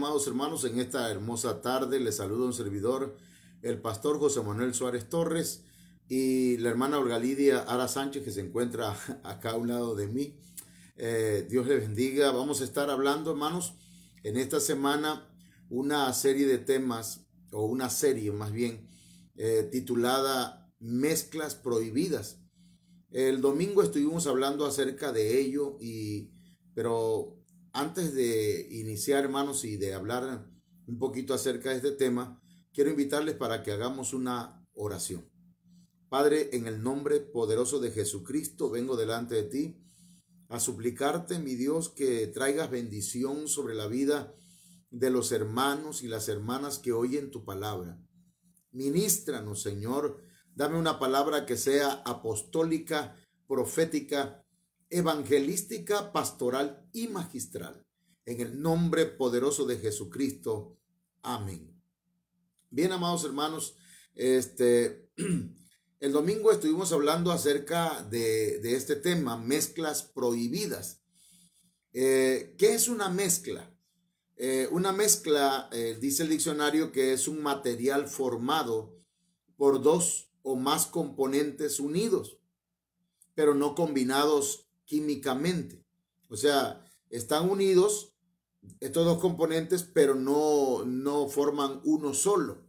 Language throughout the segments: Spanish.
amados hermanos, en esta hermosa tarde les saluda un servidor, el pastor José Manuel Suárez Torres y la hermana Olga Lidia Ara Sánchez, que se encuentra acá a un lado de mí. Dios les bendiga. Vamos a estar hablando, hermanos, en esta semana una serie de temas, o una serie más bien, titulada Mezclas Prohibidas. El domingo estuvimos hablando acerca de ello, pero antes de iniciar, hermanos, y de hablar un poquito acerca de este tema, quiero invitarles para que hagamos una oración. Padre, en el nombre poderoso de Jesucristo, vengo delante de ti a suplicarte, mi Dios, que traigas bendición sobre la vida de los hermanos y las hermanas que oyen tu palabra. Ministranos, Señor, dame una palabra que sea apostólica, profética, evangelística, pastoral y magistral. En el nombre poderoso de Jesucristo. Amén. Bien, amados hermanos, el domingo estuvimos hablando acerca de este tema, mezclas prohibidas. ¿Qué es una mezcla? Una mezcla, dice el diccionario, que es un material formado por dos o más componentes unidos, pero no combinados químicamente. O sea, están unidos estos dos componentes, pero no forman uno solo,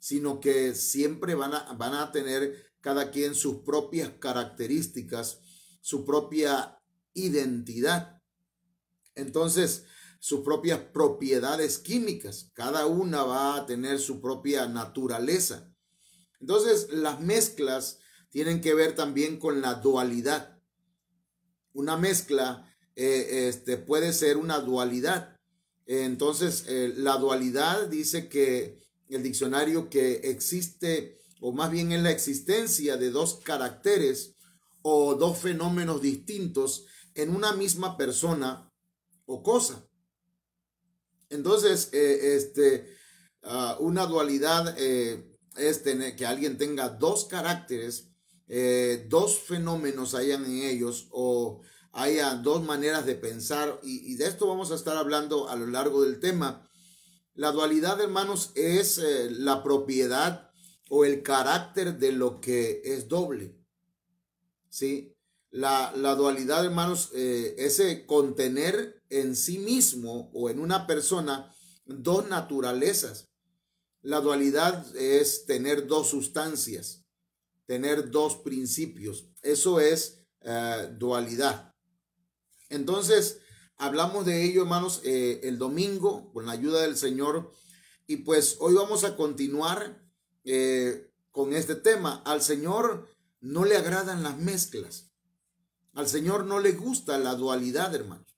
sino que siempre van a tener cada quien sus propias características, su propia identidad. Entonces, sus propias propiedades químicas. Cada una va a tener su propia naturaleza. Entonces, las mezclas tienen que ver también con la dualidad. Una mezcla puede ser una dualidad. Entonces, la dualidad dice que el diccionario que existe, o más bien es la existencia de dos caracteres o dos fenómenos distintos en una misma persona o cosa. Entonces, una dualidad es tener que alguien tenga dos caracteres, dos fenómenos hayan en ellos, o haya dos maneras de pensar, y de esto vamos a estar hablando a lo largo del tema. La dualidad, hermanos, es la propiedad o el carácter de lo que es doble, ¿sí? La dualidad, hermanos, es contener en sí mismo o en una persona dos naturalezas. La dualidad es tener dos sustancias, tener dos principios. Eso es dualidad. Entonces, hablamos de ello, hermanos, el domingo con la ayuda del Señor. Y pues hoy vamos a continuar con este tema. Al Señor no le agradan las mezclas. Al Señor no le gusta la dualidad, hermanos.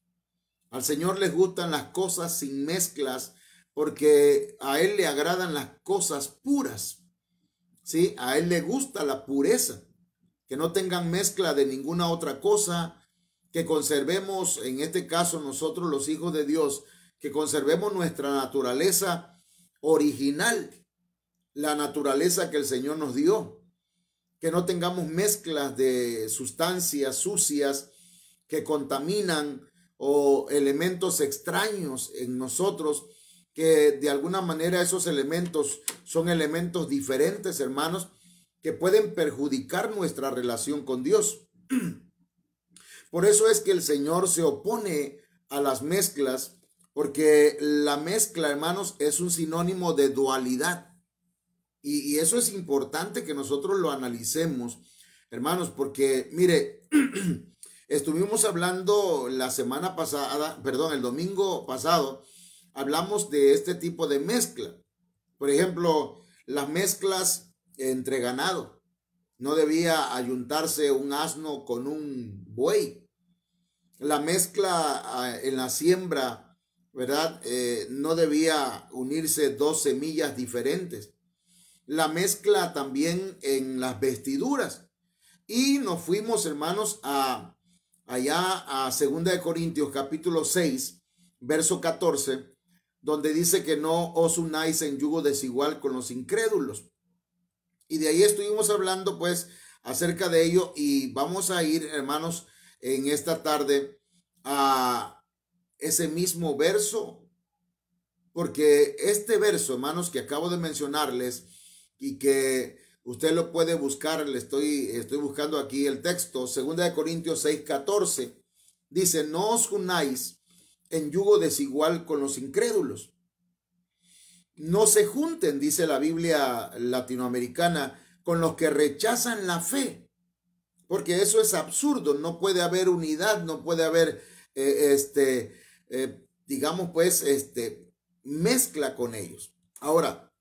Al Señor les gustan las cosas sin mezclas, porque a Él le agradan las cosas puras, ¿sí? A Él le gusta la pureza, que no tengan mezcla de ninguna otra cosa, que conservemos, en este caso nosotros los hijos de Dios, que conservemos nuestra naturaleza original, la naturaleza que el Señor nos dio, que no tengamos mezclas de sustancias sucias que contaminan o elementos extraños en nosotros, que de alguna manera esos elementos son elementos diferentes, hermanos, que pueden perjudicar nuestra relación con Dios. Por eso es que el Señor se opone a las mezclas, porque la mezcla, hermanos, es un sinónimo de dualidad. Y eso es importante que nosotros lo analicemos, hermanos, porque, mire, estuvimos hablando la semana pasada, perdón, el domingo pasado, hablamos de este tipo de mezcla. Por ejemplo, las mezclas entre ganado. No debía ayuntarse un asno con un buey. La mezcla en la siembra, ¿verdad? No debía unirse dos semillas diferentes. La mezcla también en las vestiduras. Y nos fuimos, hermanos, allá a 2 Corintios capítulo 6, verso 14, donde dice que no os unáis en yugo desigual con los incrédulos. Y de ahí estuvimos hablando pues acerca de ello, y vamos a ir, hermanos, en esta tarde a ese mismo verso porque este verso, hermanos, que acabo de mencionarles y que usted lo puede buscar, estoy buscando aquí el texto, 2 Corintios 6:14, dice, no os unáis en yugo desigual con los incrédulos. No se junten, dice la Biblia latinoamericana, con los que rechazan la fe, porque eso es absurdo. No puede haber unidad, no puede haber, digamos pues, mezcla con ellos. Ahora,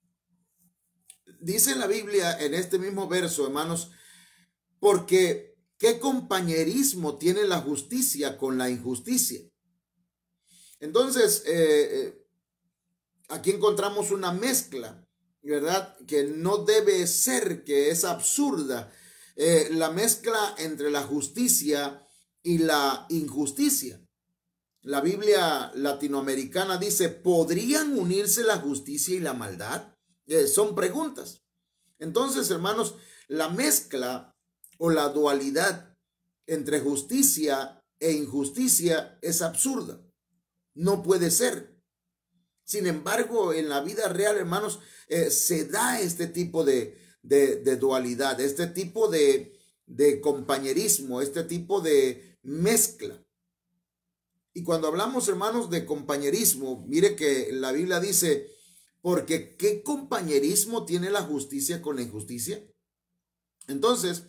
dice la Biblia en este mismo verso, hermanos, porque ¿qué compañerismo tiene la justicia con la injusticia? Entonces, aquí encontramos una mezcla, ¿verdad? Que no debe ser, que es absurda. La mezcla entre la justicia y la injusticia. La Biblia latinoamericana dice, ¿podrían unirse la justicia y la maldad? Son preguntas. Entonces, hermanos, la mezcla o la dualidad entre justicia e injusticia es absurda. No puede ser. Sin embargo, en la vida real, hermanos, se da este tipo de dualidad, este tipo de compañerismo, este tipo de mezcla. Y cuando hablamos, hermanos, de compañerismo, mire que la Biblia dice, porque ¿qué compañerismo tiene la justicia con la injusticia? Entonces,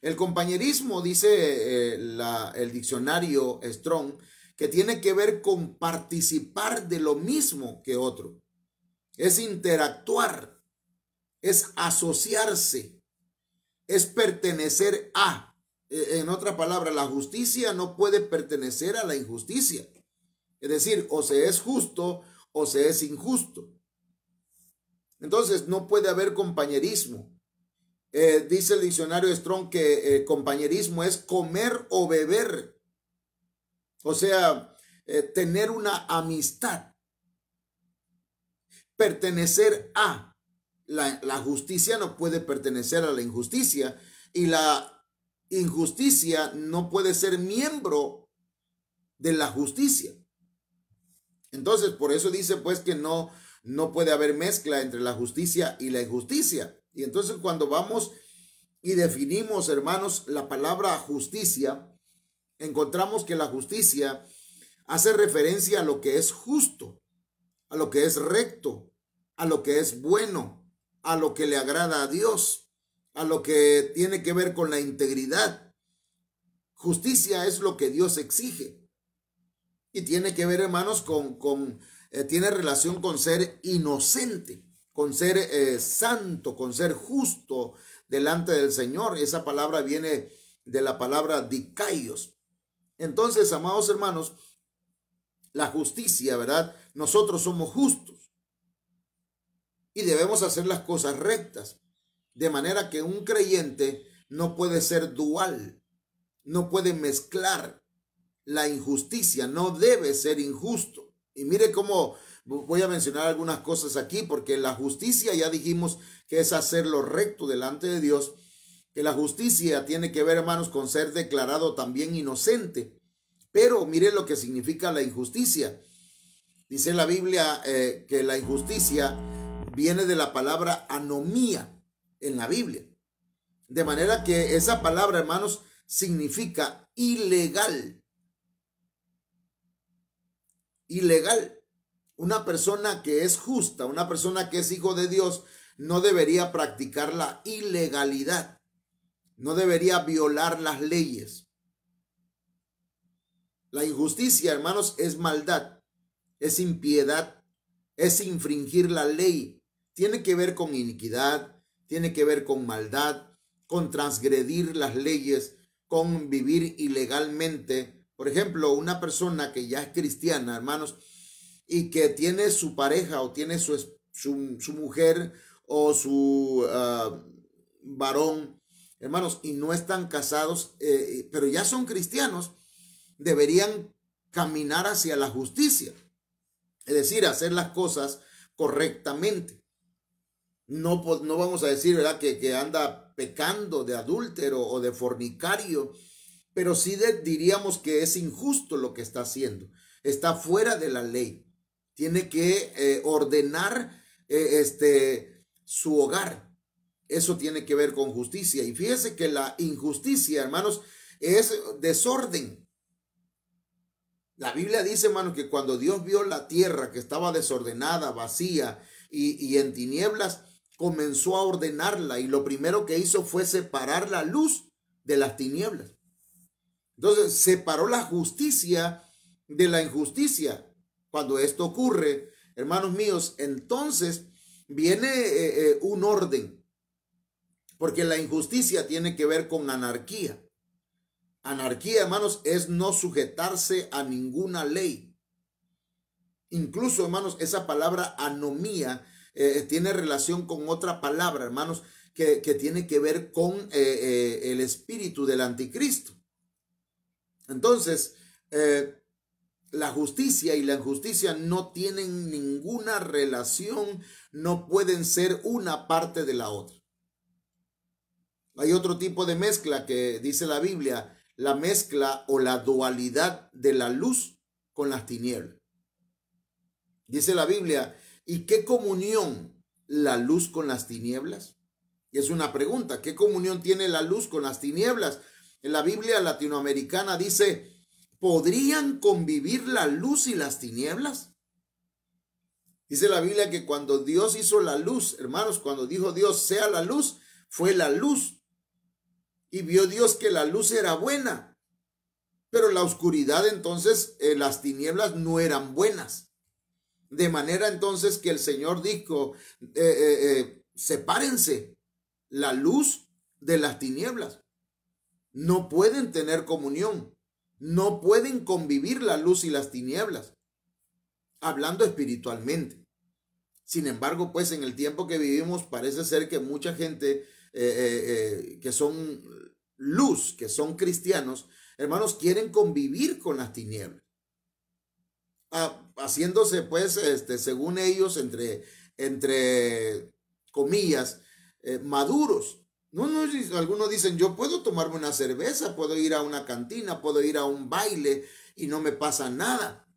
el compañerismo, dice el diccionario Strong, que tiene que ver con participar de lo mismo que otro. Es interactuar, es asociarse, es pertenecer a. En otra palabra, la justicia no puede pertenecer a la injusticia. Es decir, o se es justo o se es injusto. Entonces, no puede haber compañerismo. Dice el diccionario Strong que compañerismo es comer o beber. O sea, tener una amistad. Pertenecer a. La justicia no puede pertenecer a la injusticia. Y la injusticia no puede ser miembro de la justicia. Entonces, por eso dice pues que no puede haber mezcla entre la justicia y la injusticia. Y entonces cuando vamos y definimos, hermanos, la palabra justicia, encontramos que la justicia hace referencia a lo que es justo, a lo que es recto, a lo que es bueno, a lo que le agrada a Dios, a lo que tiene que ver con la integridad. Justicia es lo que Dios exige. Y tiene que ver, hermanos, tiene relación con ser inocente, con ser santo, con ser justo delante del Señor. Esa palabra viene de la palabra dikaios. Entonces, amados hermanos, la justicia, ¿verdad? Nosotros somos justos y debemos hacer las cosas rectas. De manera que un creyente no puede ser dual, no puede mezclar la injusticia, no debe ser injusto. Y mire cómo voy a mencionar algunas cosas aquí, porque la justicia ya dijimos que es hacer lo recto delante de Dios, que la justicia tiene que ver, hermanos, con ser declarado también inocente. Pero mire lo que significa la injusticia. Dice la Biblia que la injusticia viene de la palabra anomía en la Biblia. De manera que esa palabra, hermanos, significa ilegal. Ilegal. Una persona que es justa, una persona que es hijo de Dios, no debería practicar la ilegalidad. No debería violar las leyes. La injusticia, hermanos, es maldad, es impiedad, es infringir la ley. Tiene que ver con iniquidad, tiene que ver con maldad, con transgredir las leyes, con vivir ilegalmente. Por ejemplo, una persona que ya es cristiana, hermanos, y que tiene su pareja o tiene su mujer o su varón, hermanos, y no están casados, pero ya son cristianos, deberían caminar hacia la justicia. Es decir, hacer las cosas correctamente. No vamos a decir, ¿verdad?, que anda pecando de adúltero o de fornicario, pero sí diríamos que es injusto lo que está haciendo. Está fuera de la ley. tiene que ordenar su hogar. Eso tiene que ver con justicia. Y fíjese que la injusticia, hermanos, es desorden. La Biblia dice, hermanos, que cuando Dios vio la tierra que estaba desordenada, vacía y en tinieblas, comenzó a ordenarla, y lo primero que hizo fue separar la luz de las tinieblas. Entonces separó la justicia de la injusticia. Cuando esto ocurre, hermanos míos, entonces viene un orden, porque la injusticia tiene que ver con anarquía. Anarquía, hermanos, es no sujetarse a ninguna ley. Incluso, hermanos, esa palabra anomía tiene relación con otra palabra, hermanos, que tiene que ver con el espíritu del anticristo. Entonces, la justicia y la injusticia no tienen ninguna relación, no pueden ser una parte de la otra. Hay otro tipo de mezcla que dice la Biblia, la mezcla o la dualidad de la luz con las tinieblas. Dice la Biblia, ¿y qué comunión la luz con las tinieblas? Y es una pregunta, ¿qué comunión tiene la luz con las tinieblas? En la Biblia latinoamericana dice, ¿podrían convivir la luz y las tinieblas? Dice la Biblia que cuando Dios hizo la luz, hermanos, cuando dijo Dios sea la luz, fue la luz. Y vio Dios que la luz era buena, pero la oscuridad, entonces las tinieblas no eran buenas. De manera entonces que el Señor dijo, sepárense la luz de las tinieblas. No pueden tener comunión, no pueden convivir la luz y las tinieblas, hablando espiritualmente. Sin embargo, pues en el tiempo que vivimos parece ser que mucha gente que son luz, que son cristianos, hermanos, quieren convivir con las tinieblas, haciéndose pues según ellos entre comillas maduros. Algunos dicen, yo puedo tomarme una cerveza, puedo ir a una cantina, puedo ir a un baile y no me pasa nada.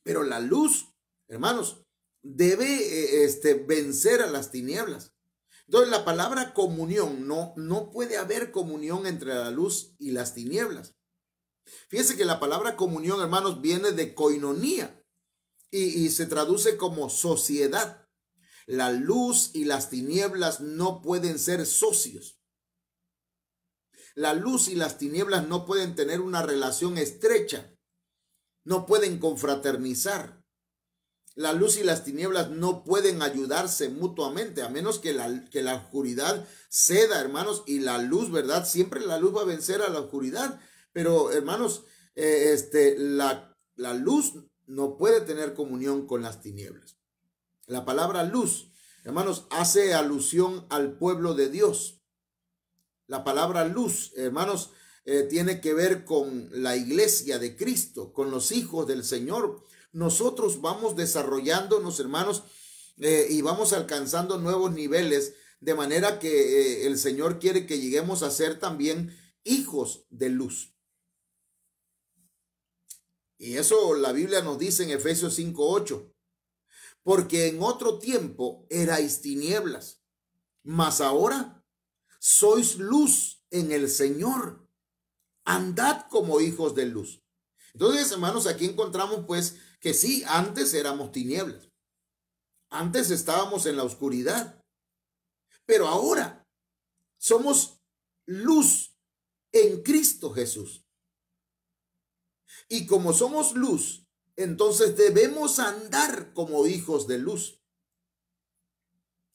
Pero la luz, hermanos, debe vencer a las tinieblas. Entonces la palabra comunión, no puede haber comunión entre la luz y las tinieblas. Fíjense que la palabra comunión, hermanos, viene de koinonía y se traduce como sociedad. La luz y las tinieblas no pueden ser socios. La luz y las tinieblas no pueden tener una relación estrecha. No pueden confraternizar. La luz y las tinieblas no pueden ayudarse mutuamente, a menos que la oscuridad ceda, hermanos, y la luz, ¿verdad? Siempre la luz va a vencer a la oscuridad. Pero, hermanos, la luz no puede tener comunión con las tinieblas. La palabra luz, hermanos, hace alusión al pueblo de Dios. La palabra luz, hermanos, tiene que ver con la iglesia de Cristo, con los hijos del Señor. Nosotros vamos desarrollándonos, hermanos, y vamos alcanzando nuevos niveles, de manera que el Señor quiere que lleguemos a ser también hijos de luz. Y eso la Biblia nos dice en Efesios 5:8. Porque en otro tiempo erais tinieblas, mas ahora sois luz en el Señor. Andad como hijos de luz. Entonces, hermanos, aquí encontramos pues que sí, antes éramos tinieblas. Antes estábamos en la oscuridad. Pero ahora somos luz en Cristo Jesús. Y como somos luz, entonces debemos andar como hijos de luz.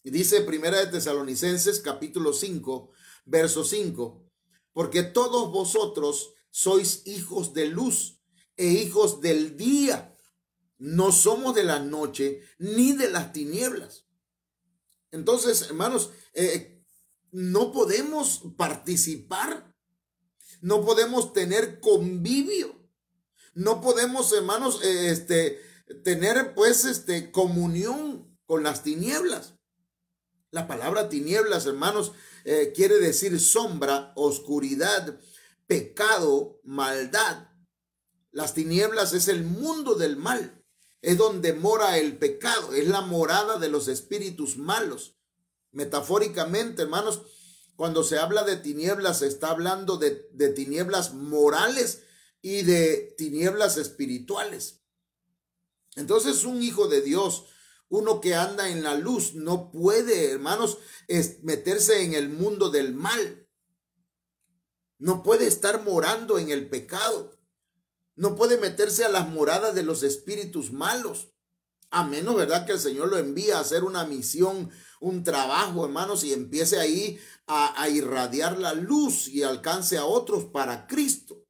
Y dice Primera de Tesalonicenses capítulo 5, verso 5, porque todos vosotros sois hijos de luz e hijos del día. No somos de la noche ni de las tinieblas. Entonces, hermanos, no podemos participar, no podemos tener convivio. No podemos, hermanos, tener pues comunión con las tinieblas. La palabra tinieblas, hermanos, quiere decir sombra, oscuridad, pecado, maldad. Las tinieblas es el mundo del mal. es donde mora el pecado, es la morada de los espíritus malos. Metafóricamente, hermanos, cuando se habla de tinieblas, se está hablando de tinieblas morales y de tinieblas espirituales. Entonces, un hijo de Dios, uno que anda en la luz, no puede, hermanos, meterse en el mundo del mal. No puede estar morando en el pecado. No puede meterse a las moradas de los espíritus malos. A menos, ¿verdad?, que el Señor lo envíe a hacer una misión, un trabajo, hermanos, y empiece ahí a irradiar la luz y alcance a otros para Cristo.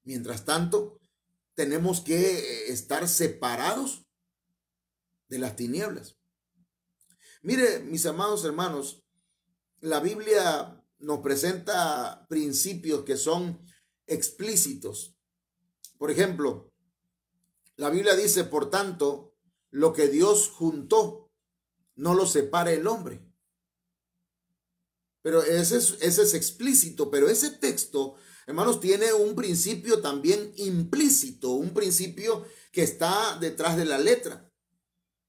Mientras tanto, tenemos que estar separados de las tinieblas. Mire, mis amados hermanos, la Biblia nos presenta principios que son explícitos. Por ejemplo, la Biblia dice, por tanto, lo que Dios juntó, no lo separe el hombre. Pero ese es explícito, pero ese texto, hermanos, tiene un principio también implícito, un principio que está detrás de la letra.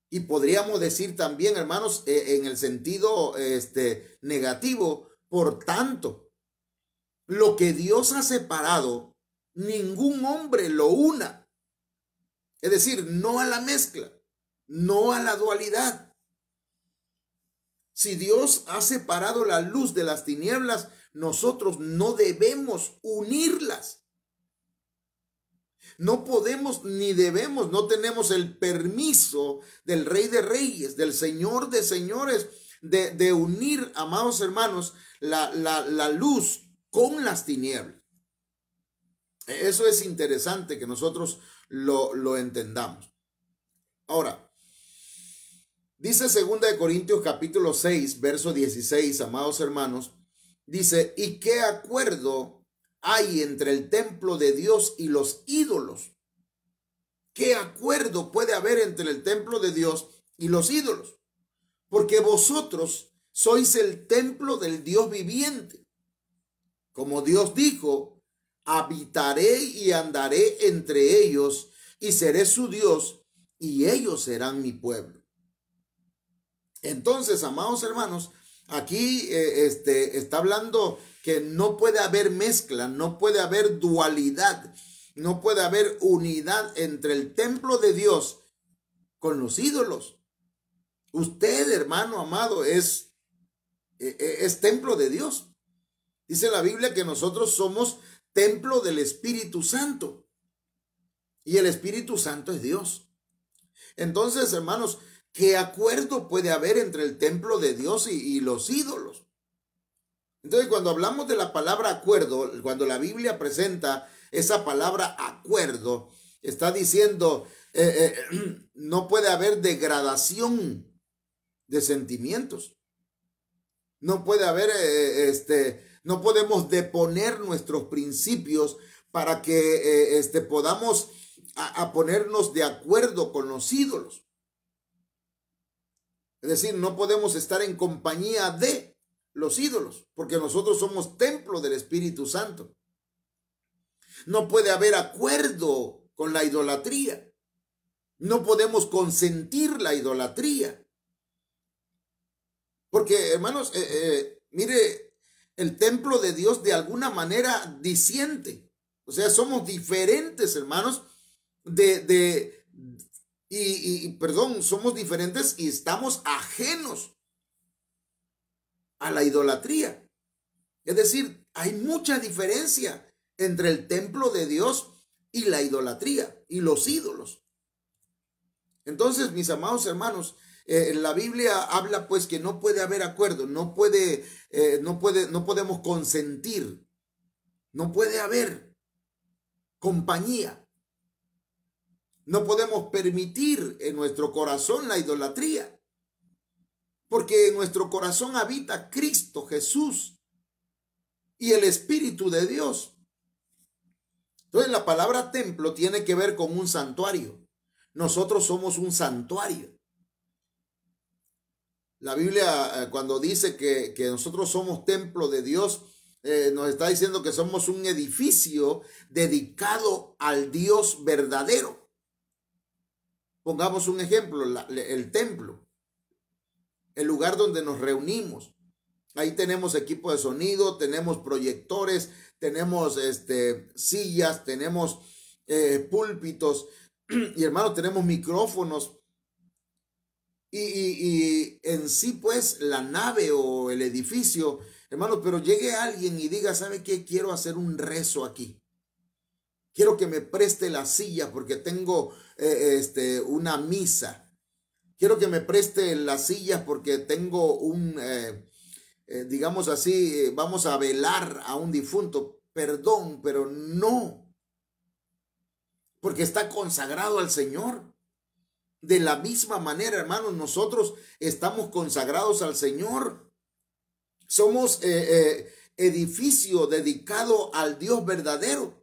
Y podríamos decir también, hermanos, en el sentido negativo, por tanto, lo que Dios ha separado, ningún hombre lo una. Es decir, no a la mezcla, no a la dualidad. Si Dios ha separado la luz de las tinieblas, nosotros no debemos unirlas. No podemos ni debemos, no tenemos el permiso del Rey de Reyes, del Señor de Señores, de unir, amados hermanos, la luz con las tinieblas. Eso es interesante que nosotros lo entendamos. Ahora, dice 2 Corintios capítulo 6, verso 16, amados hermanos, dice, ¿y qué acuerdo hay entre el templo de Dios y los ídolos? ¿Qué acuerdo puede haber entre el templo de Dios y los ídolos? Porque vosotros sois el templo del Dios viviente. Como Dios dijo, habitaré y andaré entre ellos y seré su Dios y ellos serán mi pueblo. Entonces, amados hermanos, aquí está hablando que no puede haber mezcla, no puede haber dualidad, no puede haber unidad entre el templo de Dios con los ídolos. Usted, hermano amado, es templo de Dios. Dice la Biblia que nosotros somos templo del Espíritu Santo y el Espíritu Santo es Dios. Entonces, hermanos, ¿qué acuerdo puede haber entre el templo de Dios y los ídolos? Entonces, cuando hablamos de la palabra acuerdo, cuando la Biblia presenta esa palabra acuerdo, está diciendo no puede haber degradación de sentimientos. No puede haber, no podemos deponer nuestros principios para que podamos a ponernos de acuerdo con los ídolos. Es decir, no podemos estar en compañía de los ídolos, porque nosotros somos templo del Espíritu Santo. No puede haber acuerdo con la idolatría. No podemos consentir la idolatría. Porque, hermanos, mire, el templo de Dios de alguna manera disiente. O sea, somos diferentes, hermanos, somos diferentes y estamos ajenos a la idolatría. Es decir, hay mucha diferencia entre el templo de Dios y la idolatría y los ídolos. Entonces, mis amados hermanos, la Biblia habla pues que no puede haber acuerdo, no podemos consentir, no puede haber compañía. No podemos permitir en nuestro corazón la idolatría, porque en nuestro corazón habita Cristo Jesús y el Espíritu de Dios. Entonces la palabra templo tiene que ver con un santuario. Nosotros somos un santuario. La Biblia cuando dice que nosotros somos templo de Dios, nos está diciendo que somos un edificio dedicado al Dios verdadero. Pongamos un ejemplo, el templo, el lugar donde nos reunimos. Ahí tenemos equipo de sonido, tenemos proyectores, tenemos sillas, tenemos púlpitos y hermano, tenemos micrófonos. Y en sí, pues, la nave o el edificio, hermano, pero llegue alguien y diga, ¿sabe qué? Quiero hacer un rezo aquí. Quiero que me preste la silla porque tengo una misa. Quiero que me preste las sillas porque tengo digamos así, vamos a velar a un difunto. Perdón, pero no, porque está consagrado al Señor. De la misma manera, hermanos, nosotros estamos consagrados al Señor. Somos edificio dedicado al Dios verdadero.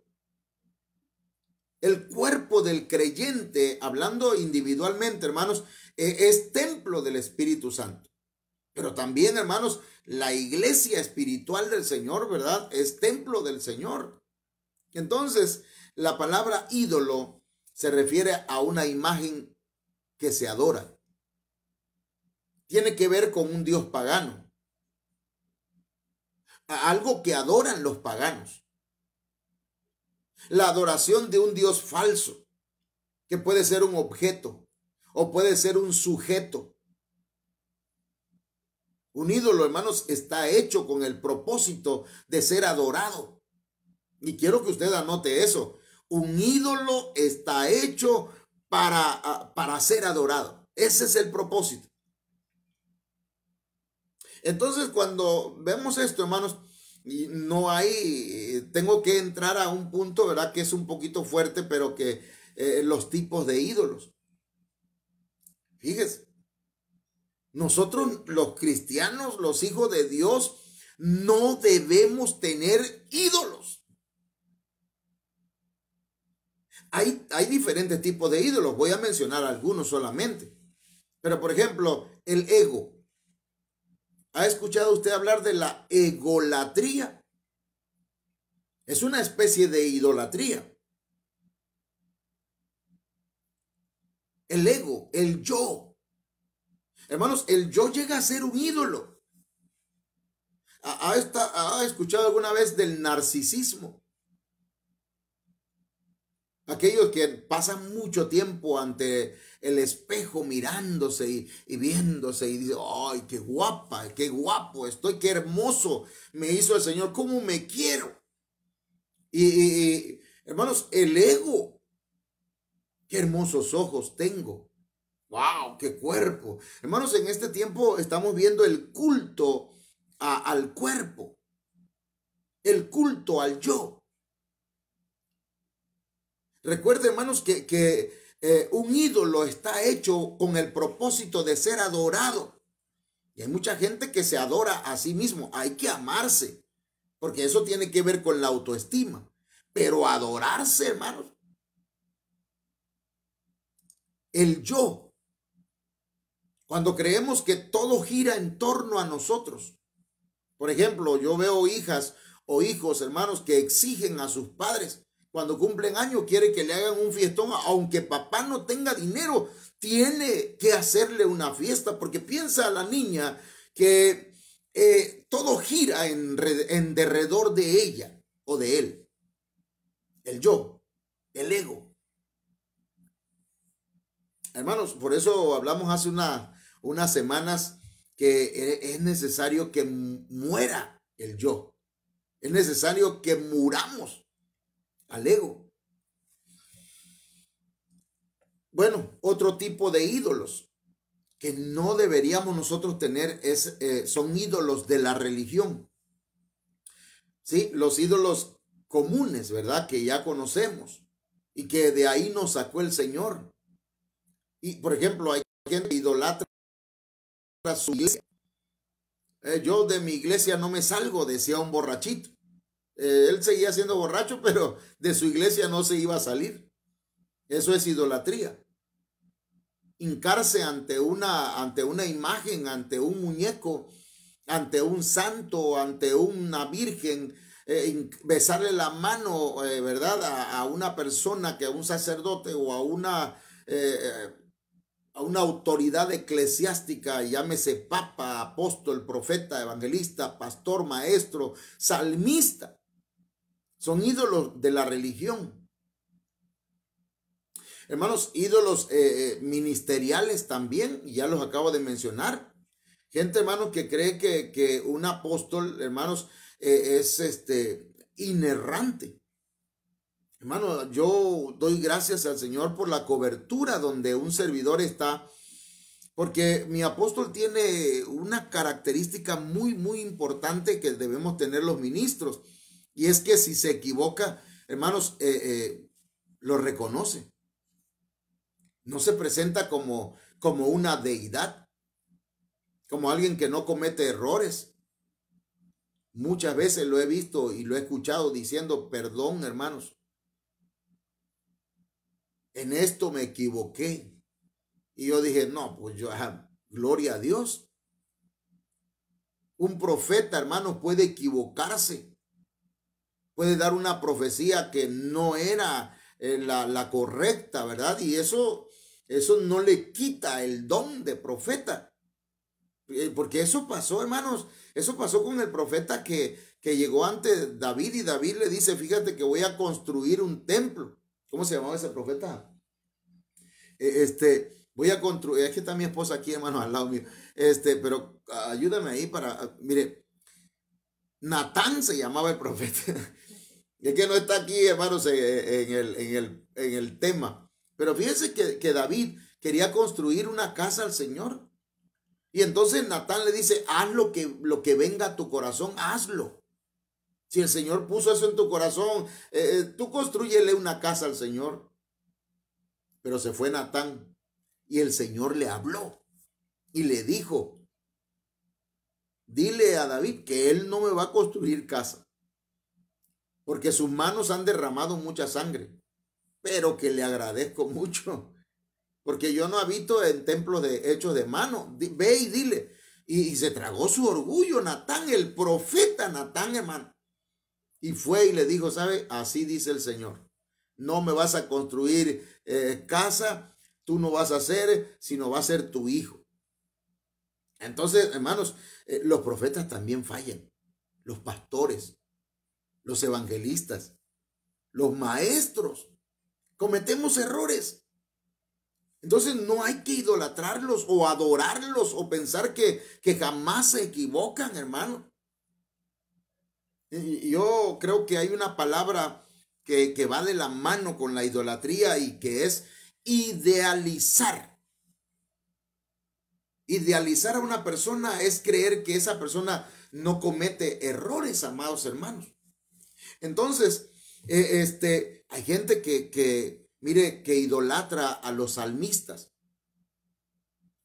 El cuerpo del creyente, hablando individualmente, hermanos, es templo del Espíritu Santo. Pero también, hermanos, la iglesia espiritual del Señor, ¿verdad? Es templo del Señor. Entonces, la palabra ídolo se refiere a una imagen que se adora. Tiene que ver con un dios pagano. Algo que adoran los paganos. La adoración de un dios falso, que puede ser un objeto o puede ser un sujeto. Un ídolo, hermanos, está hecho con el propósito de ser adorado. Y quiero que usted anote eso. Un ídolo está hecho para ser adorado. Ese es el propósito. Entonces, cuando vemos esto, hermanos, y no hay, tengo que entrar a un punto, ¿verdad? Que es un poquito fuerte, pero que los tipos de ídolos. Fíjese, nosotros los cristianos, los hijos de Dios, no debemos tener ídolos. Hay diferentes tipos de ídolos, voy a mencionar algunos solamente. Pero, por ejemplo, el ego. ¿Ha escuchado usted hablar de la egolatría? Es una especie de idolatría. El ego, el yo. Hermanos, el yo llega a ser un ídolo. ¿Ha escuchado alguna vez del narcisismo? Aquellos que pasan mucho tiempo ante el espejo mirándose y viéndose y dicen, ¡ay, qué guapa, qué guapo estoy, qué hermoso me hizo el Señor, cómo me quiero! Hermanos, el ego, qué hermosos ojos tengo. ¡Wow, qué cuerpo! Hermanos, en este tiempo estamos viendo el culto al cuerpo, el culto al yo. Recuerden, hermanos, que un ídolo está hecho con el propósito de ser adorado. Y hay mucha gente que se adora a sí mismo. Hay que amarse, porque eso tiene que ver con la autoestima. Pero adorarse, hermanos, el yo, cuando creemos que todo gira en torno a nosotros. Por ejemplo, yo veo hijas o hijos, hermanos, que exigen a sus padres. Cuando cumplen años, quiere que le hagan un fiestón, aunque papá no tenga dinero, tiene que hacerle una fiesta, porque piensa la niña que todo gira en derredor de ella o de él. El yo, el ego. Hermanos, por eso hablamos hace unas semanas que es necesario que muera el yo. Es necesario que muramos al ego. Bueno, otro tipo de ídolos que no deberíamos nosotros tener son ídolos de la religión. Sí, los ídolos comunes, ¿verdad? Que ya conocemos y que de ahí nos sacó el Señor. Y, por ejemplo, hay gente que idolatra su iglesia. Yo de mi iglesia no me salgo, decía un borrachito. Él seguía siendo borracho, pero de su iglesia no se iba a salir. Eso es idolatría. Hincarse ante una imagen, ante un muñeco, ante un santo, ante una virgen, besarle la mano, ¿verdad? A una persona, que a un sacerdote o a una a una autoridad eclesiástica, llámese papa, apóstol, profeta, evangelista, pastor, maestro, salmista. Son ídolos de la religión. Hermanos, ídolos ministeriales también, ya los acabo de mencionar. Gente, hermanos, que cree que un apóstol, hermanos, es inerrante. Hermano, yo doy gracias al Señor por la cobertura donde un servidor está, porque mi apóstol tiene una característica muy importante que debemos tener los ministros, y es que si se equivoca, hermanos, lo reconoce. No se presenta como una deidad, como alguien que no comete errores. Muchas veces lo he visto y lo he escuchado diciendo, perdón, hermanos, en esto me equivoqué. Y yo dije, no, pues yo, gloria a Dios. Un profeta, hermanos, puede equivocarse. Puede dar una profecía que no era la correcta, ¿verdad? Y eso no le quita el don de profeta. Porque eso pasó, hermanos. Eso pasó con el profeta que llegó ante David, y David le dice, fíjate que voy a construir un templo. ¿Cómo se llamaba ese profeta? Voy a construir, es que está mi esposa aquí, hermano, al lado mío. Pero ayúdame ahí mire, Natán se llamaba el profeta. Es que no está aquí, hermanos, en el tema. Pero fíjense que David quería construir una casa al Señor. Y entonces Natán le dice, haz lo que venga a tu corazón, hazlo. Si el Señor puso eso en tu corazón, tú construyele una casa al Señor. Pero se fue Natán y el Señor le habló y le dijo, dile a David que él no me va a construir casa, porque sus manos han derramado mucha sangre, pero que le agradezco mucho, porque yo no habito en templos hechos de mano. Ve y dile. Y se tragó su orgullo Natán, el profeta Natán, hermano. Y fue y le dijo, ¿sabe? Así dice el Señor. No me vas a construir casa, tú no vas a hacer, sino va a ser tu hijo. Entonces, hermanos, los profetas también fallan. Los pastores, los evangelistas, los maestros, cometemos errores. Entonces no hay que idolatrarlos o adorarlos o pensar que jamás se equivocan, hermano. Y yo creo que hay una palabra que va de la mano con la idolatría y que es idealizar. Idealizar a una persona es creer que esa persona no comete errores, amados hermanos. Entonces, hay gente mire, que idolatra a los salmistas.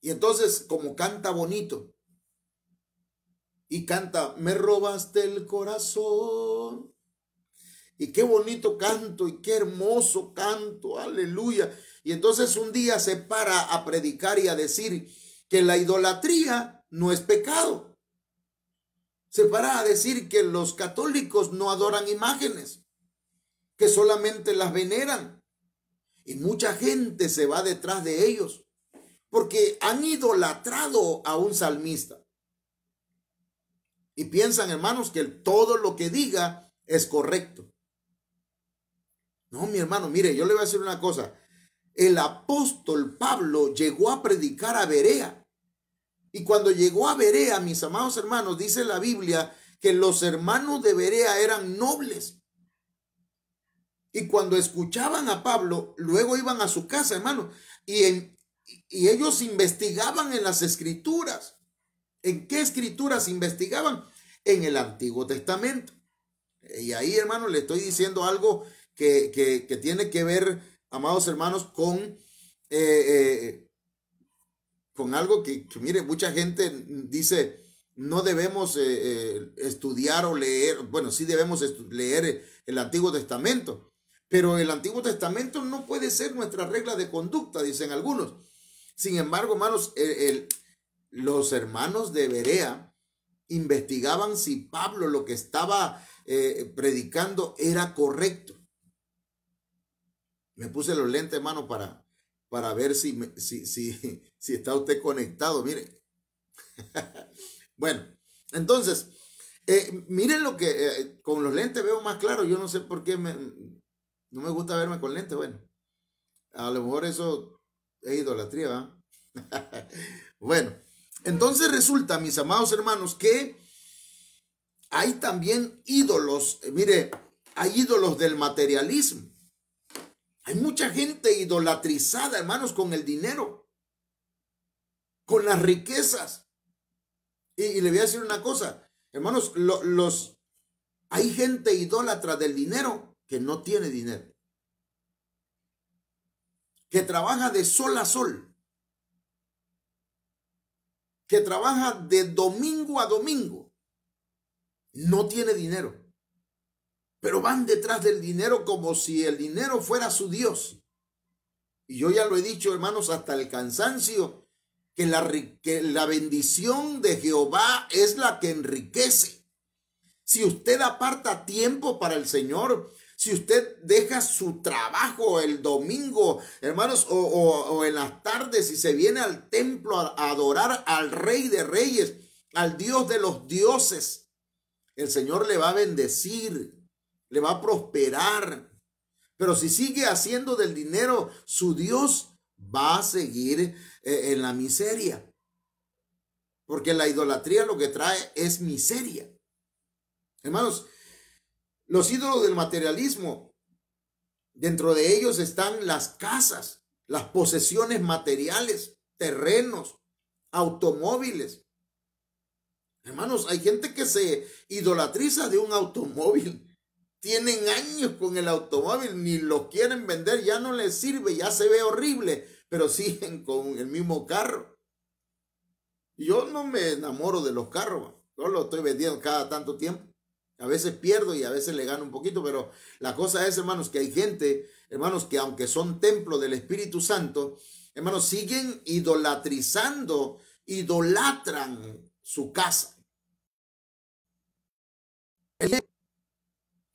Y entonces, como canta bonito, y canta, me robaste el corazón. Y qué bonito canto y qué hermoso canto, aleluya. Y entonces un día se para a predicar y a decir que la idolatría no es pecado. Se para a decir que los católicos no adoran imágenes, que solamente las veneran. Y mucha gente se va detrás de ellos porque han idolatrado a un salmista. Y piensan, hermanos, que todo lo que diga es correcto. No, mi hermano, mire, yo le voy a decir una cosa. El apóstol Pablo llegó a predicar a Berea. Y cuando llegó a Berea, mis amados hermanos, dice la Biblia que los hermanos de Berea eran nobles. Y cuando escuchaban a Pablo, luego iban a su casa, hermano. Y ellos investigaban en las escrituras. ¿En qué escrituras investigaban? En el Antiguo Testamento. Y ahí, hermano, le estoy diciendo algo que tiene que ver, amados hermanos, con algo que mire, mucha gente dice, no debemos estudiar o leer. Bueno, sí debemos leer el Antiguo Testamento, pero el Antiguo Testamento no puede ser nuestra regla de conducta, dicen algunos. Sin embargo, hermanos, los hermanos de Berea investigaban si Pablo lo que estaba predicando era correcto. Me puse los lentes, hermano, para para ver si está usted conectado. Mire. Bueno, entonces, miren lo que con los lentes veo más claro. Yo no sé por qué no me gusta verme con lentes. Bueno, a lo mejor eso es idolatría, ¿verdad? Bueno, entonces resulta, mis amados hermanos, que hay también ídolos. Mire, hay ídolos del materialismo. Hay mucha gente idolatrizada, hermanos, con el dinero, con las riquezas. Y le voy a decir una cosa, hermanos, hay gente idólatra del dinero que no tiene dinero, que trabaja de sol a sol, que trabaja de domingo a domingo, no tiene dinero, pero van detrás del dinero como si el dinero fuera su Dios. Y yo ya lo he dicho, hermanos, hasta el cansancio, que la bendición de Jehová es la que enriquece. Si usted aparta tiempo para el Señor, si usted deja su trabajo el domingo, hermanos, o en las tardes y se viene al templo a adorar al Rey de Reyes, al Dios de los dioses, el Señor le va a bendecir, le va a prosperar. Pero si sigue haciendo del dinero su Dios, va a seguir en la miseria. Porque la idolatría lo que trae es miseria. Hermanos, los ídolos del materialismo, dentro de ellos están las casas, las posesiones materiales, terrenos, automóviles. Hermanos, hay gente que se idolatriza de un automóvil. Tienen años con el automóvil, ni lo quieren vender, ya no les sirve, ya se ve horrible, pero siguen con el mismo carro. Yo no me enamoro de los carros, yo lo estoy vendiendo cada tanto tiempo. A veces pierdo y a veces le gano un poquito, pero la cosa es, hermanos, que hay gente, hermanos, que aunque son templo del Espíritu Santo, hermanos, siguen idolatran su casa.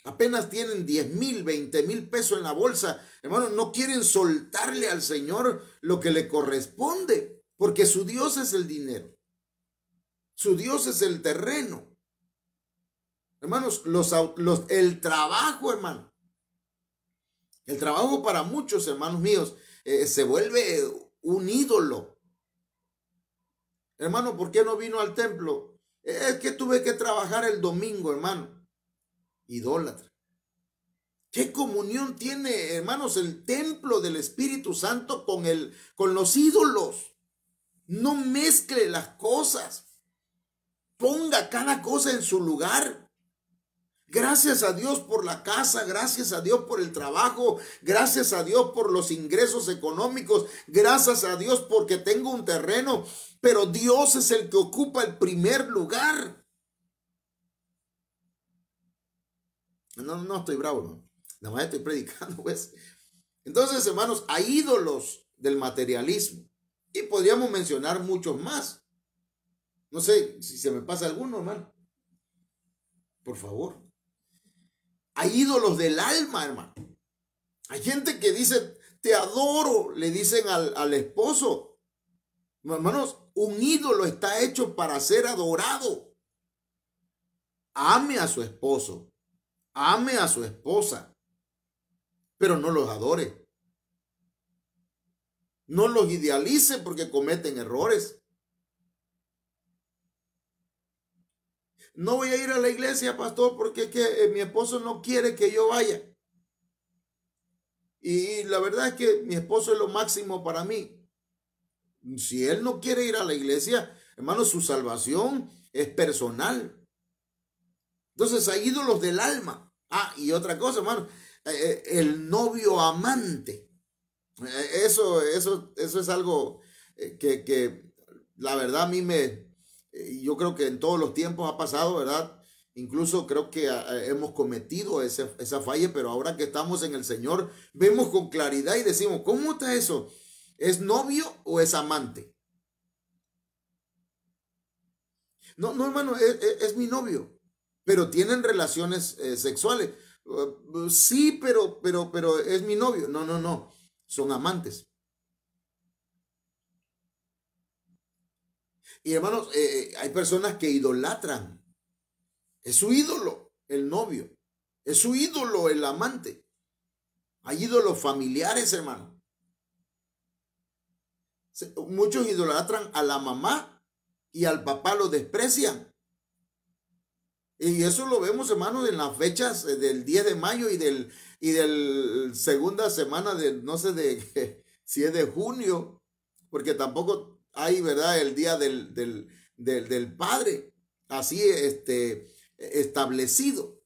Apenas tienen 10,000, 20,000 pesos en la bolsa. Hermanos, no quieren soltarle al Señor lo que le corresponde, porque su Dios es el dinero. Su Dios es el terreno. Hermanos, el trabajo, hermano. El trabajo para muchos, hermanos míos, se vuelve un ídolo. Hermano, ¿por qué no vino al templo? Es que tuve que trabajar el domingo, hermano. Idólatra. ¿Qué comunión tiene, hermanos, el templo del Espíritu Santo con los ídolos? No mezcle las cosas. Ponga cada cosa en su lugar. Gracias a Dios por la casa, gracias a Dios por el trabajo, gracias a Dios por los ingresos económicos, gracias a Dios porque tengo un terreno, pero Dios es el que ocupa el primer lugar. No estoy bravo, no. Nada más estoy predicando, pues. Entonces, hermanos, hay ídolos del materialismo. Y podríamos mencionar muchos más. No sé si se me pasa alguno, hermano. Por favor. Hay ídolos del alma, hermano. Hay gente que dice, te adoro, le dicen al esposo. Hermanos, un ídolo está hecho para ser adorado. Ame a su esposo. Ame a su esposa, pero no los adore. No los idealice porque cometen errores. No voy a ir a la iglesia, pastor, porque es que mi esposo no quiere que yo vaya. Y la verdad es que mi esposo es lo máximo para mí. Si él no quiere ir a la iglesia, hermano, su salvación es personal. Entonces hay ídolos del alma. Y otra cosa, hermano, el novio amante. Eso es algo que la verdad a mí yo creo que en todos los tiempos ha pasado, ¿verdad? Incluso creo que hemos cometido esa falla, pero ahora que estamos en el Señor, vemos con claridad y decimos, ¿cómo está eso? ¿Es novio o es amante? No, hermano, es mi novio. Pero tienen relaciones sexuales. Sí, pero es mi novio. No. Son amantes. Y hermanos, hay personas que idolatran. Es su ídolo el novio. Es su ídolo el amante. Hay ídolos familiares, hermano. Muchos idolatran a la mamá y al papá lo desprecian. Y eso lo vemos, hermano, en las fechas del 10 de mayo y del segunda semana de, no sé si es de junio, porque tampoco hay, ¿verdad?, el día del padre, así establecido.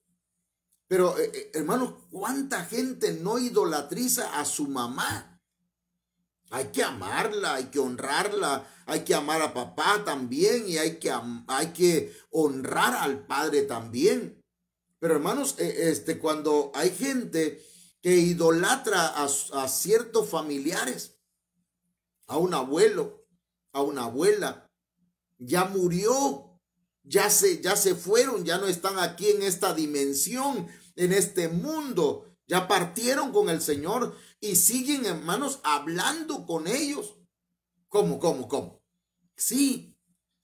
Pero, hermanos, ¿cuánta gente no idolatriza a su mamá? Hay que amarla, hay que honrarla, hay que amar a papá también y hay que honrar al padre también. Pero hermanos, cuando hay gente que idolatra a ciertos familiares, a un abuelo, a una abuela, ya murió, ya se fueron, ya no están aquí en esta dimensión, en este mundo, ya partieron con el Señor y siguen, hermanos, hablando con ellos. ¿Cómo? Sí,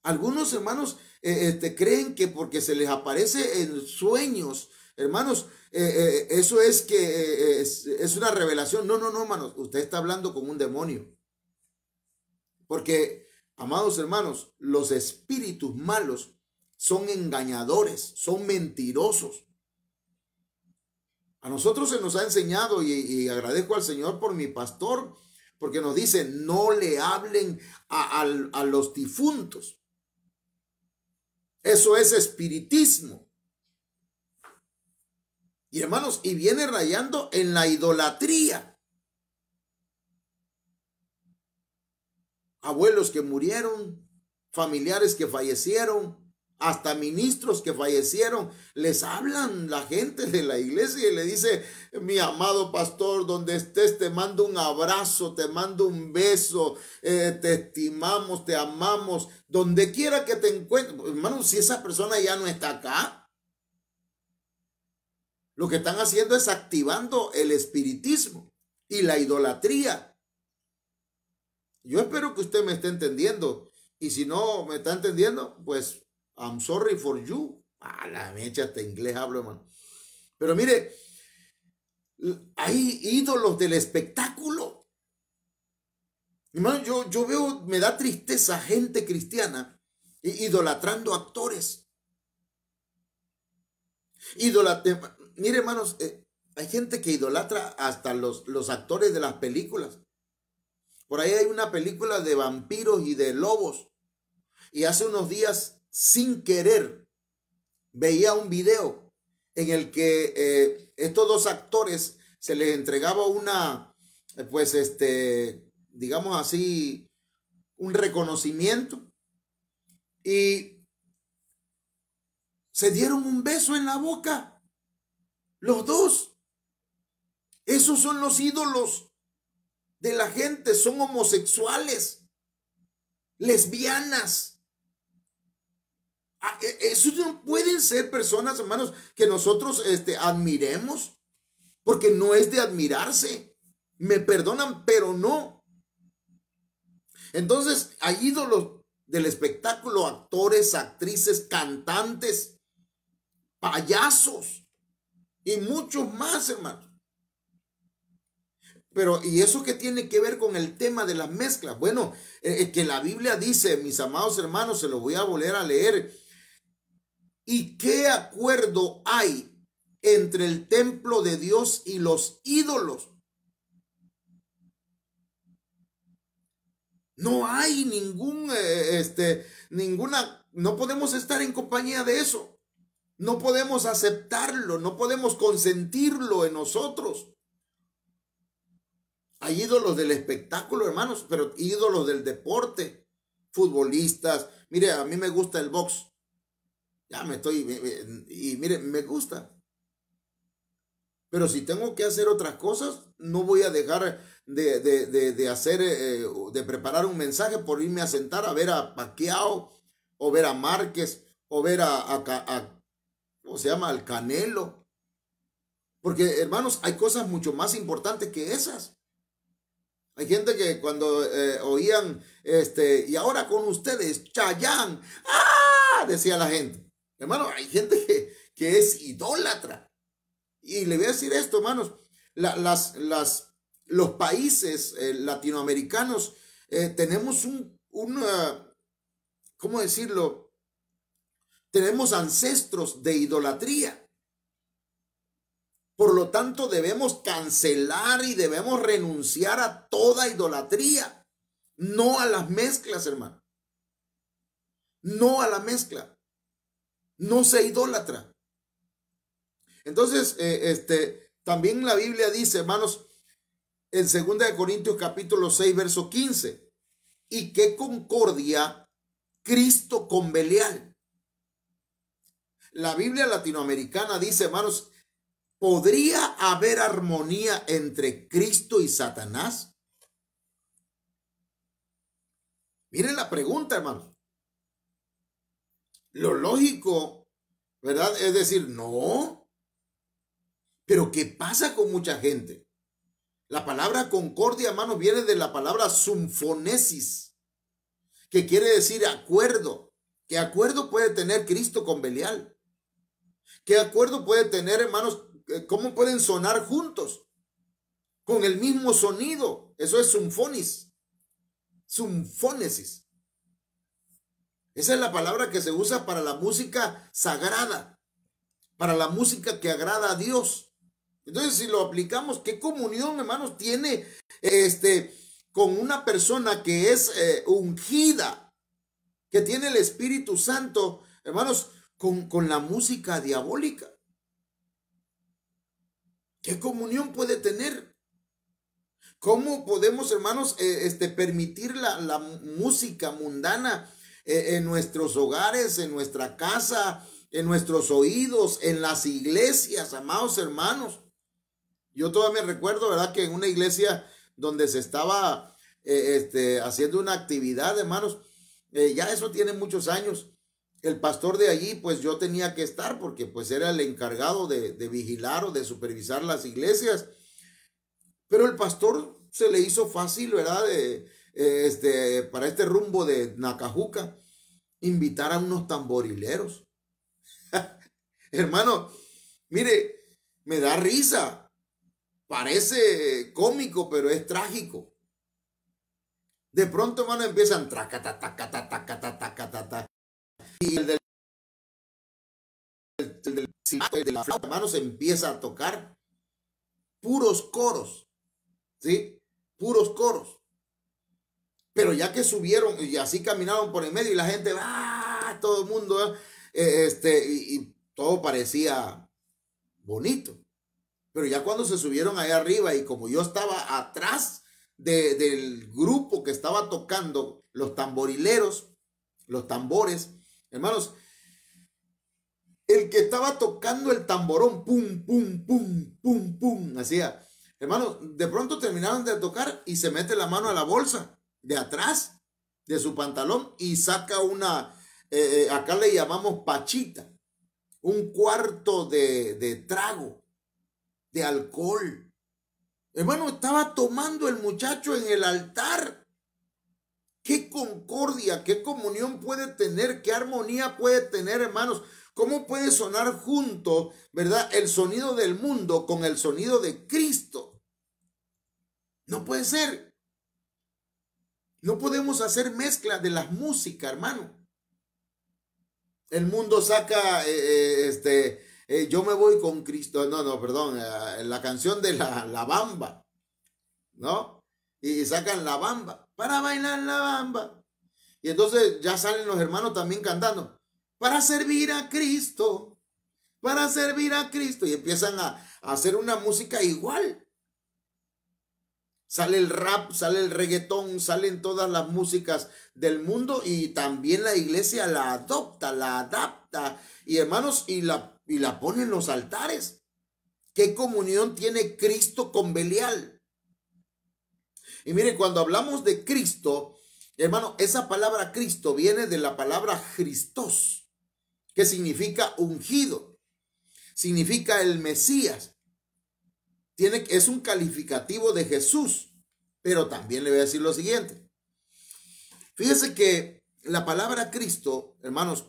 algunos hermanos creen que porque se les aparece en sueños, hermanos, eso es que es una revelación. No, hermanos, usted está hablando con un demonio. Porque, amados hermanos, los espíritus malos son engañadores, son mentirosos. A nosotros se nos ha enseñado y agradezco al Señor por mi pastor, porque nos dice, no le hablen a los difuntos. Eso es espiritismo. Y hermanos, y viene rayando en la idolatría. Abuelos que murieron, familiares que fallecieron, hasta ministros que fallecieron, les hablan la gente de la iglesia y le dice, mi amado pastor, donde estés te mando un abrazo, te mando un beso, te estimamos, te amamos, donde quiera que te encuentres. Hermano, si esa persona ya no está acá, lo que están haciendo es activando el espiritismo y la idolatría. Yo espero que usted me esté entendiendo, y si no me está entendiendo, pues I'm sorry for you. A la mecha, hasta inglés hablo, hermano. Pero mire, hay ídolos del espectáculo. Hermano, yo veo, me da tristeza gente cristiana idolatrando actores. Mire, hermanos, hay gente que idolatra hasta los actores de las películas. Por ahí hay una película de vampiros y de lobos. Y hace unos días, sin querer, veía un video en el que estos dos actores se les entregaba digamos así, un reconocimiento y se dieron un beso en la boca, los dos. Esos son los ídolos de la gente, son homosexuales, lesbianas. Eso no pueden ser personas, hermanos, que nosotros admiremos, porque no es de admirarse. Me perdonan, pero no. Entonces, hay ídolos del espectáculo, actores, actrices, cantantes, payasos y muchos más, hermanos. Pero, ¿y eso qué tiene que ver con el tema de las mezclas? Bueno, que la Biblia dice, mis amados hermanos, se lo voy a volver a leer. ¿Y qué acuerdo hay entre el templo de Dios y los ídolos? No hay no podemos estar en compañía de eso. No podemos aceptarlo, no podemos consentirlo en nosotros. Hay ídolos del espectáculo, hermanos, pero ídolos del deporte, futbolistas. Mire, a mí me gusta el box. Y mire, me gusta. Pero si tengo que hacer otras cosas, no voy a dejar de preparar un mensaje por irme a sentar a ver a Pacquiao, o ver a Márquez, o ver ¿cómo se llama? Al Canelo. Porque, hermanos, hay cosas mucho más importantes que esas. Hay gente que cuando oían, y ahora con ustedes, Chayán, ¡ah! Decía la gente. Hermano, hay gente que es idólatra. Y le voy a decir esto, hermanos, los países latinoamericanos tenemos ¿cómo decirlo? Tenemos ancestros de idolatría. Por lo tanto, debemos cancelar y debemos renunciar a toda idolatría. No a las mezclas, hermano. No a la mezcla. No se idólatra. Entonces, también la Biblia dice, hermanos, en 2 Corintios capítulo 6, verso 15, y qué concordia Cristo con Belial. La Biblia latinoamericana dice, hermanos, ¿podría haber armonía entre Cristo y Satanás? Miren la pregunta, hermanos. Lo lógico, ¿verdad? Es decir, no. Pero ¿qué pasa con mucha gente? La palabra concordia, hermanos, viene de la palabra sumfonesis, que quiere decir acuerdo. ¿Qué acuerdo puede tener Cristo con Belial? ¿Qué acuerdo puede tener, hermanos? ¿Cómo pueden sonar juntos? Con el mismo sonido. Eso es sumfonis. Sumfónesis. Esa es la palabra que se usa para la música sagrada, para la música que agrada a Dios. Entonces, si lo aplicamos, ¿qué comunión, hermanos, tiene con una persona que es ungida, que tiene el Espíritu Santo, hermanos, con la música diabólica? ¿Qué comunión puede tener? ¿Cómo podemos, hermanos, permitir la música mundana en nuestros hogares, en nuestra casa, en nuestros oídos, en las iglesias, amados hermanos? Yo todavía me recuerdo, ¿verdad?, que en una iglesia donde se estaba haciendo una actividad, hermanos, ya eso tiene muchos años. El pastor de allí, pues yo tenía que estar porque pues era el encargado de vigilar o de supervisar las iglesias. Pero el pastor se le hizo fácil, ¿verdad?, para este rumbo de Nacajuca, invitar a unos tamborileros. Hermano, mire, me da risa. Parece cómico, pero es trágico. De pronto, hermano, empiezan tracata, tacata, tacata, tacata, y el de la flauta, hermano, se empieza a tocar puros coros, ¿sí? Puros coros. Pero ya que subieron y así caminaron por el medio y la gente, todo el mundo, y todo parecía bonito. Pero ya cuando se subieron allá arriba y como yo estaba atrás del grupo que estaba tocando, los tamborileros, los tambores, hermanos, el que estaba tocando el tamborón, pum, pum, pum, pum, pum, hacía, hermanos, de pronto terminaron de tocar y se mete la mano a la bolsa de atrás de su pantalón y saca una, acá le llamamos pachita, un cuarto de trago de alcohol. Hermano, estaba tomando el muchacho en el altar. ¿Qué concordia, qué comunión puede tener, qué armonía puede tener, hermanos? ¿Cómo puede sonar junto, verdad, el sonido del mundo con el sonido de Cristo? No puede ser. No podemos hacer mezcla de las músicas, hermano. El mundo saca yo me voy con Cristo, perdón, la canción de la bamba, ¿no? Y sacan la bamba, para bailar la bamba. Y entonces ya salen los hermanos también cantando, para servir a Cristo, para servir a Cristo. Y empiezan a hacer una música igual. Sale el rap, sale el reggaetón, salen todas las músicas del mundo y también la iglesia la adopta, la adapta. Y hermanos, y la pone en los altares. ¿Qué comunión tiene Cristo con Belial? Y mire, cuando hablamos de Cristo, hermano, esa palabra Cristo viene de la palabra Christos, que significa ungido, significa el Mesías. Es un calificativo de Jesús, Pero también le voy a decir lo siguiente. Fíjese que la palabra Cristo, hermanos,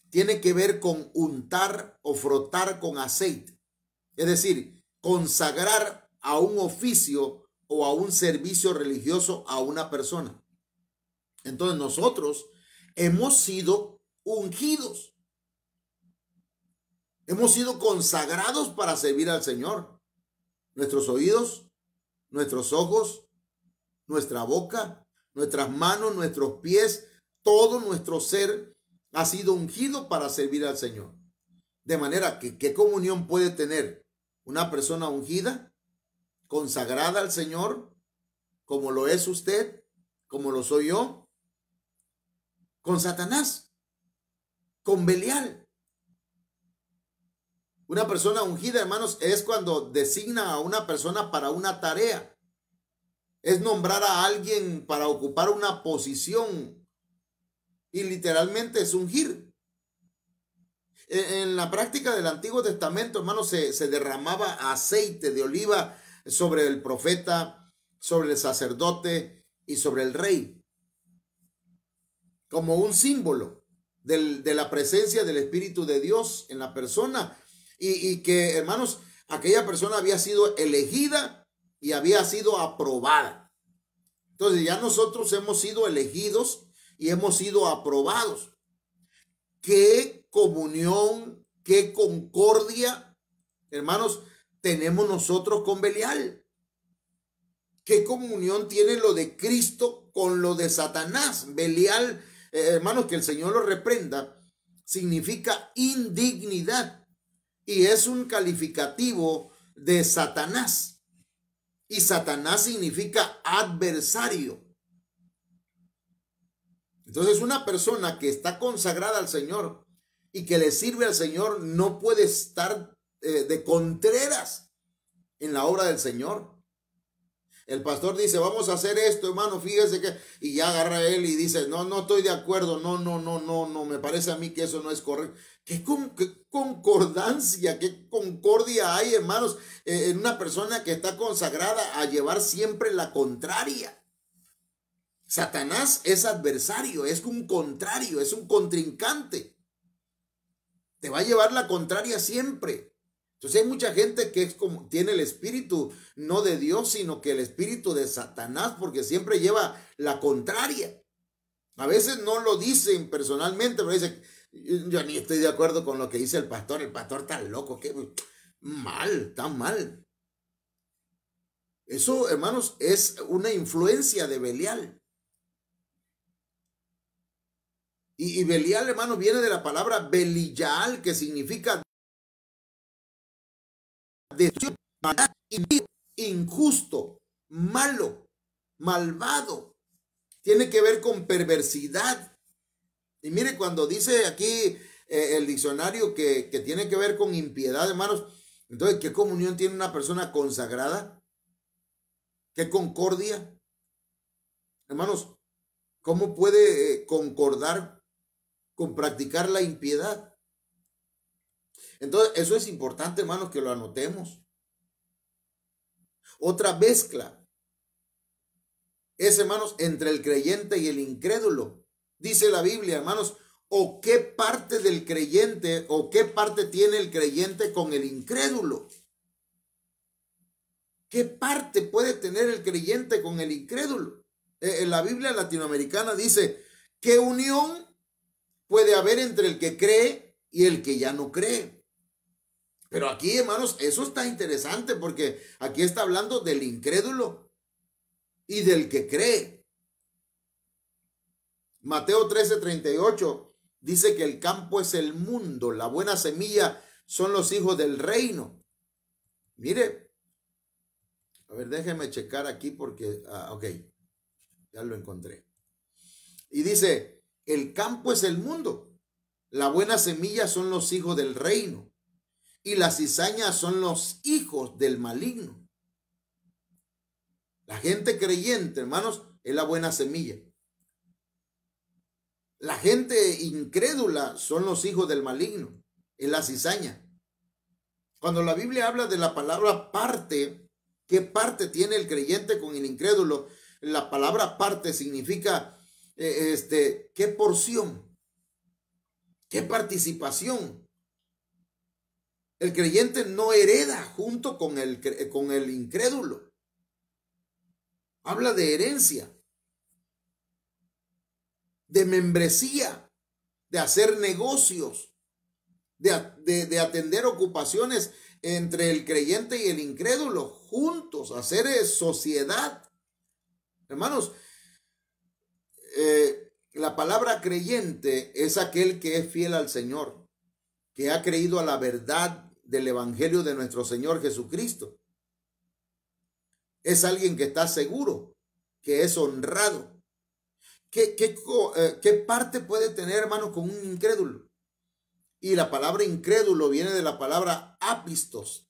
tiene que ver con untar o frotar con aceite. Es decir, consagrar a un oficio o a un servicio religioso a una persona. Entonces nosotros hemos sido ungidos. Hemos sido consagrados para servir al Señor. Nuestros oídos, nuestros ojos, nuestra boca, nuestras manos, nuestros pies, todo nuestro ser ha sido ungido para servir al Señor. De manera que, ¿qué comunión puede tener una persona ungida, consagrada al Señor, como lo es usted, como lo soy yo, con Satanás, con Belial? Una persona ungida, hermanos, es cuando designa a una persona para una tarea. Es nombrar a alguien para ocupar una posición. Y literalmente es ungir. En la práctica del Antiguo Testamento, hermanos, se derramaba aceite de oliva sobre el profeta, sobre el sacerdote y sobre el rey. Como un símbolo de la presencia del Espíritu de Dios en la persona. Y que, hermanos, aquella persona había sido elegida y había sido aprobada. Entonces ya nosotros hemos sido elegidos y hemos sido aprobados. ¿Qué comunión, qué concordia, hermanos, tenemos nosotros con Belial? ¿Qué comunión tiene lo de Cristo con lo de Satanás? Belial, hermanos, que el Señor lo reprenda, significa indignidad. Y es un calificativo de Satanás. Y Satanás significa adversario. Entonces, una persona que está consagrada al Señor y que le sirve al Señor no puede estar de contreras en la obra del Señor. El pastor dice, vamos a hacer esto, hermano, fíjese que, y ya agarra él y dice, no estoy de acuerdo, no, me parece a mí que eso no es correcto. ¿Qué concordancia, qué concordia hay, hermanos, en una persona que está consagrada a llevar siempre la contraria? Satanás es adversario, es un contrario, es un contrincante. Te va a llevar la contraria siempre. Entonces hay mucha gente que es como, tiene el espíritu no de Dios, sino que el espíritu de Satanás, porque siempre lleva la contraria. A veces no lo dicen personalmente, pero dicen, yo ni estoy de acuerdo con lo que dice el pastor está loco, qué mal, está mal. Eso, hermanos, es una influencia de Belial. Y Belial, hermanos, viene de la palabra Belial, que significa destrucción, maldad, injusto, malo, malvado. Tiene que ver con perversidad. Y mire, cuando dice aquí el diccionario que tiene que ver con impiedad, hermanos, entonces, ¿qué comunión tiene una persona consagrada? ¿Qué concordia? Hermanos, ¿cómo puede concordar con practicar la impiedad? Entonces, eso es importante, hermanos, que lo anotemos. Otra mezcla es, hermanos, entre el creyente y el incrédulo. Dice la Biblia, hermanos, o qué parte del creyente o qué parte tiene el creyente con el incrédulo. ¿Qué parte puede tener el creyente con el incrédulo? En la Biblia latinoamericana dice, ¿qué unión puede haber entre el que cree y el que ya no cree? Pero aquí, hermanos, eso está interesante porque aquí está hablando del incrédulo y del que cree. Mateo 13:38 dice que el campo es el mundo, la buena semilla son los hijos del reino. Mire, a ver, déjeme checar aquí porque, ok, ya lo encontré. Y dice, el campo es el mundo, la buena semilla son los hijos del reino y las cizañas son los hijos del maligno. La gente creyente, hermanos, es la buena semilla. La gente incrédula son los hijos del maligno, es la cizaña. Cuando la Biblia habla de la palabra parte, ¿Qué parte tiene el creyente con el incrédulo? La palabra parte significa, ¿qué porción? ¿Qué participación? El creyente no hereda junto con el incrédulo. Habla de herencia, de membresía, de hacer negocios, de atender ocupaciones entre el creyente y el incrédulo, juntos, hacer sociedad. Hermanos, la palabra creyente es aquel que es fiel al Señor, que ha creído a la verdad del evangelio de nuestro Señor Jesucristo. Es alguien que está seguro, que es honrado. ¿Qué parte puede tener, hermano, con un incrédulo? Y la palabra incrédulo viene de la palabra apistos,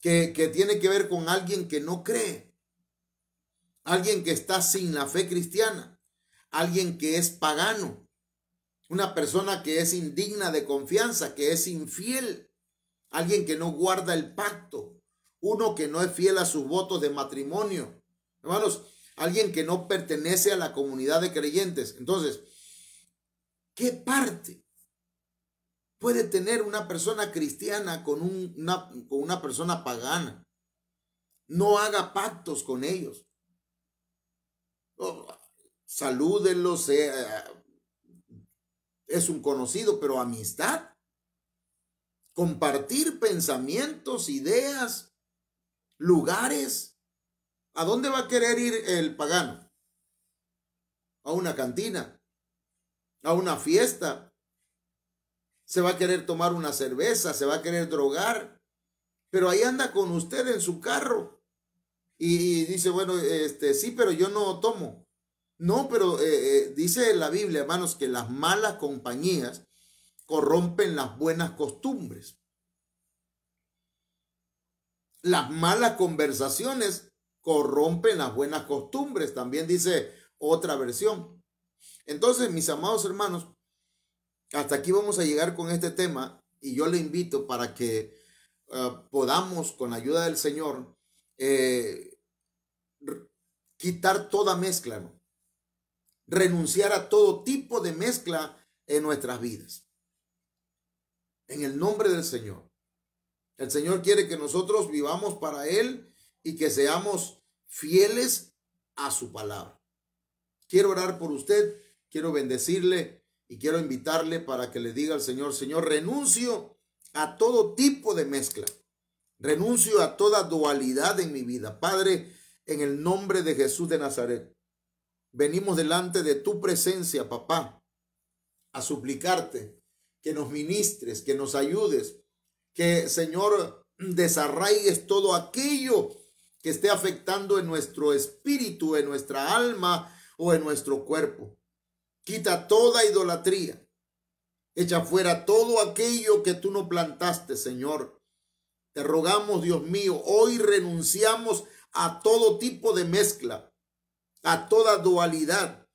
que tiene que ver con alguien que no cree, alguien que está sin la fe cristiana, alguien que es pagano, una persona que es indigna de confianza, que es infiel, alguien que no guarda el pacto, uno que no es fiel a sus votos de matrimonio. Hermanos, alguien que no pertenece a la comunidad de creyentes. Entonces, ¿qué parte puede tener una persona cristiana con una persona pagana? No haga pactos con ellos. Salúdenlos, es un conocido, pero amistad, compartir pensamientos, ideas, lugares. ¿A dónde va a querer ir el pagano? A una cantina, a una fiesta. Se va a querer tomar una cerveza, se va a querer drogar, pero ahí anda con usted en su carro y dice, bueno, sí, pero yo no tomo. No, pero dice la Biblia, hermanos, que las malas compañías corrompen las buenas costumbres. Las malas conversaciones corrompen las buenas costumbres, también dice otra versión. Entonces, mis amados hermanos, hasta aquí vamos a llegar con este tema y yo le invito para que podamos, con la ayuda del Señor, quitar toda mezcla, ¿no? Renunciar a todo tipo de mezcla en nuestras vidas. En el nombre del Señor. El Señor quiere que nosotros vivamos para Él y que seamos fieles a su palabra. Quiero orar por usted, quiero bendecirle y quiero invitarle para que le diga al Señor, Señor, renuncio a todo tipo de mezcla. Renuncio a toda dualidad en mi vida. Padre, en el nombre de Jesús de Nazaret, venimos delante de tu presencia, papá, a suplicarte que nos ministres, que nos ayudes, que, Señor, desarraigues todo aquello que esté afectando en nuestro espíritu, en nuestra alma o en nuestro cuerpo. Quita toda idolatría. Echa fuera todo aquello que tú no plantaste, Señor. Te rogamos, Dios mío, hoy renunciamos a todo tipo de mezcla, a toda dualidad,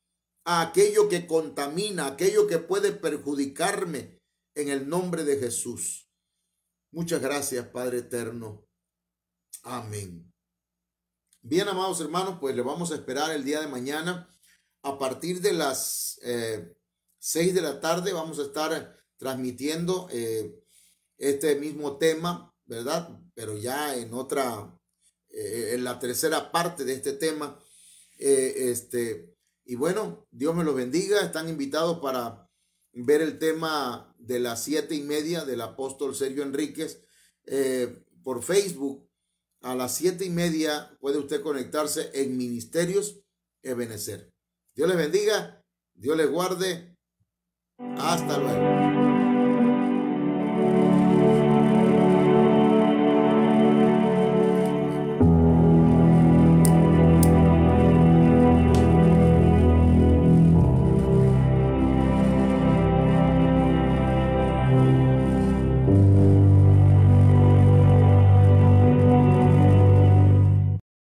a aquello que contamina, aquello que puede perjudicarme, en el nombre de Jesús. Muchas gracias, Padre eterno. Amén. Bien, amados hermanos, pues le vamos a esperar el día de mañana. A partir de las 6 de la tarde vamos a estar transmitiendo este mismo tema, ¿verdad? Pero ya en la tercera parte de este tema. Y bueno, Dios me los bendiga. Están invitados para ver el tema de las 7:30 del apóstol Sergio Enríquez por Facebook. A las 7:30 puede usted conectarse en Ministerios Ebenecer. Dios les bendiga, Dios les guarde. Hasta luego.